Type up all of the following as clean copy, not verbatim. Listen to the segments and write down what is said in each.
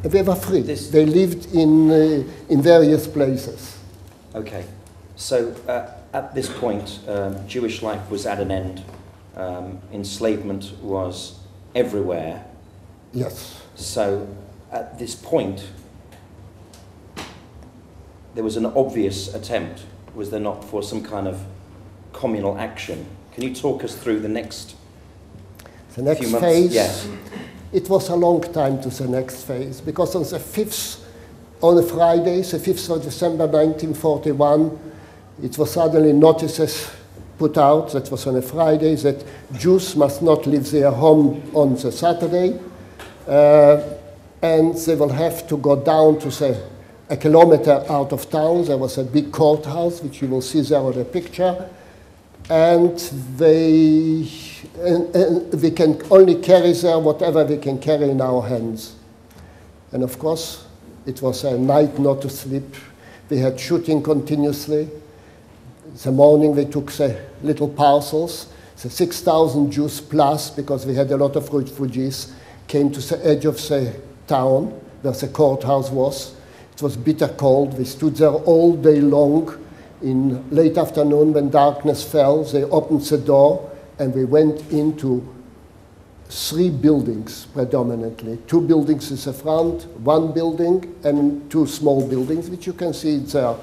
They were free. They lived in various places. Okay. So at this point, Jewish life was at an end. Enslavement was everywhere. Yes. So at this point, there was an obvious attempt, was there not, for some kind of communal action? Can you talk us through the next few months? Phase? Yes. It was a long time to the next phase, because on a Friday, the 5th of December 1941, it was suddenly notices put out, that was on a Friday, that Jews must not leave their home on the Saturday, and they will have to go down to, say, a kilometer out of town. There was a big courthouse, which you will see there on the picture, and we can only carry there whatever we can carry in our hands. And of course, it was a night not to sleep. We had shooting continuously. The morning we took the little parcels, the 6,000 Jews plus, because we had a lot of refugees, came to the edge of the town where the courthouse was. It was bitter cold. We stood there all day long. In late afternoon, when darkness fell, they opened the door and we went into 3 buildings predominantly. 2 buildings in the front, 1 building, and 2 small buildings, which you can see there.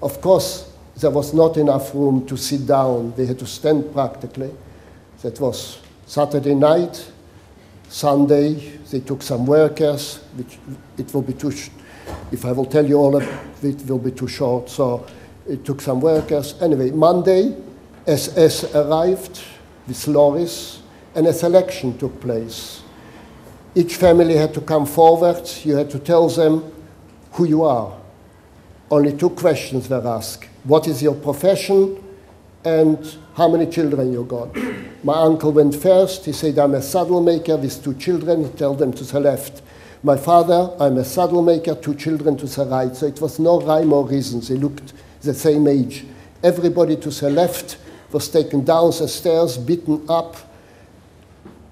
Of course, there was not enough room to sit down. They had to stand practically. That was Saturday night. Sunday, they took some workers, which it will be too, if I will tell you all of it, it will be too short. So it took some workers. Anyway, Monday, SS arrived with lorries, and a selection took place. Each family had to come forward. You had to tell them who you are. Only 2 questions were asked. What is your profession, and how many children you got? My uncle went first. He said, I'm a saddle maker with 2 children. He told them to the left. My father, I'm a saddle maker, 2 children to the right. So it was no rhyme or reason. They looked the same age. Everybody to the left was taken down the stairs, beaten up,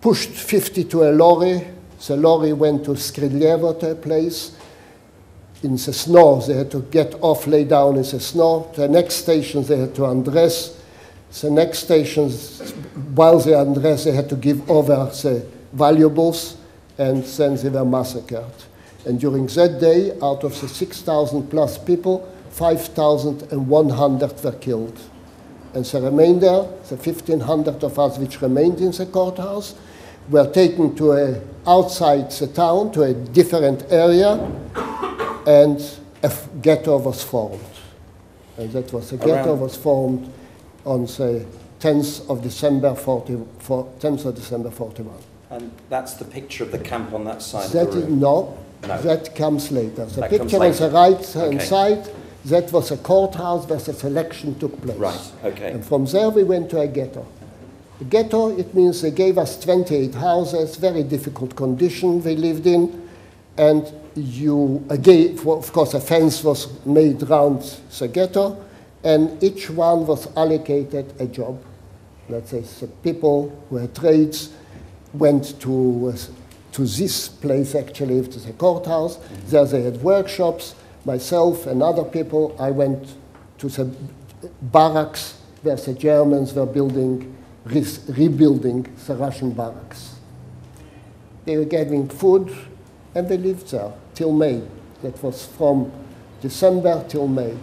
pushed 50 to a lorry. The lorry went to Skridljevo, to a place. In the snow, they had to get off, lay down in the snow. The next station, they had to undress. The next stations, while they undressed, they had to give over the valuables, and then they were massacred. And during that day, out of the 6,000 plus people, 5,100 were killed. And the remainder, the 1,500 of us which remained in the courthouse, were taken to outside the town, to a different area, and a ghetto was formed. And that was, a ghetto was formed on the 10th of December 41. And that's the picture of the camp on that side That of the room? is, no, that comes later. The That picture on the right-hand side, that was a courthouse where the selection took place. Right, okay. And from there we went to a ghetto. The ghetto, it means they gave us 28 houses, very difficult condition we lived in, and you, again, of course, a fence was made around the ghetto, and each one was allocated a job. Let's say the people who had trades went to this place, actually, to the courthouse. Mm-hmm. There they had workshops. Myself and other people, I went to the barracks where the Germans were building, rebuilding the Russian barracks. They were getting food, and they lived there till May. That was from December till May.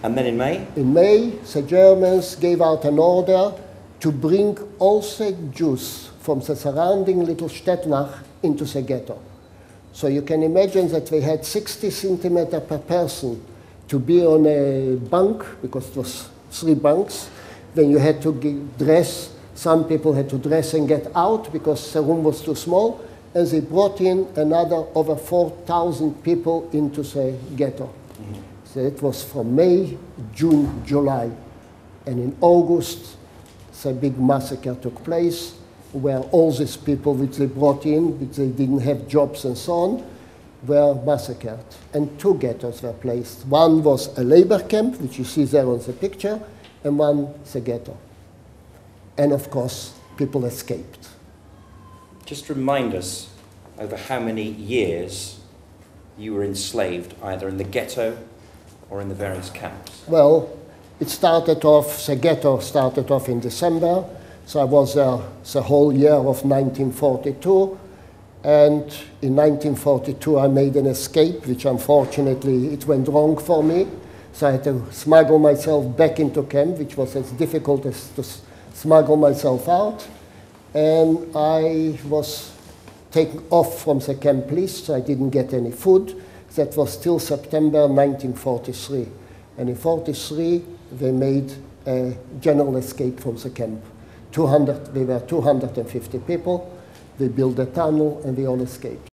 And then in May? In May, the Germans gave out an order to bring all the Jews from the surrounding little Stettnach into the ghetto. So you can imagine that we had 60 centimeters per person to be on a bunk, because it was 3 bunks. Then you had to dress. Some people had to dress and get out because the room was too small. And they brought in another over 4,000 people into the ghetto. Mm-hmm. So it was from May, June, July. And in August, the big massacre took place, where all these people which they brought in, which they didn't have jobs and so on, were massacred. And 2 ghettos were placed. One was a labor camp, which you see there on the picture, and one the ghetto. And of course, people escaped. Just remind us, over how many years you were enslaved, either in the ghetto or in the various camps? Well, it started off, the ghetto started off in December, so I was there the whole year of 1942, and in 1942 I made an escape, which unfortunately it went wrong for me, so I had to smuggle myself back into camp, which was as difficult as to smuggle myself out, and I was taken off from the camp list, so I didn't get any food. That was till September 1943. And in 1943, they made a general escape from the camp. We were 250 people. They built a tunnel, and we all escaped.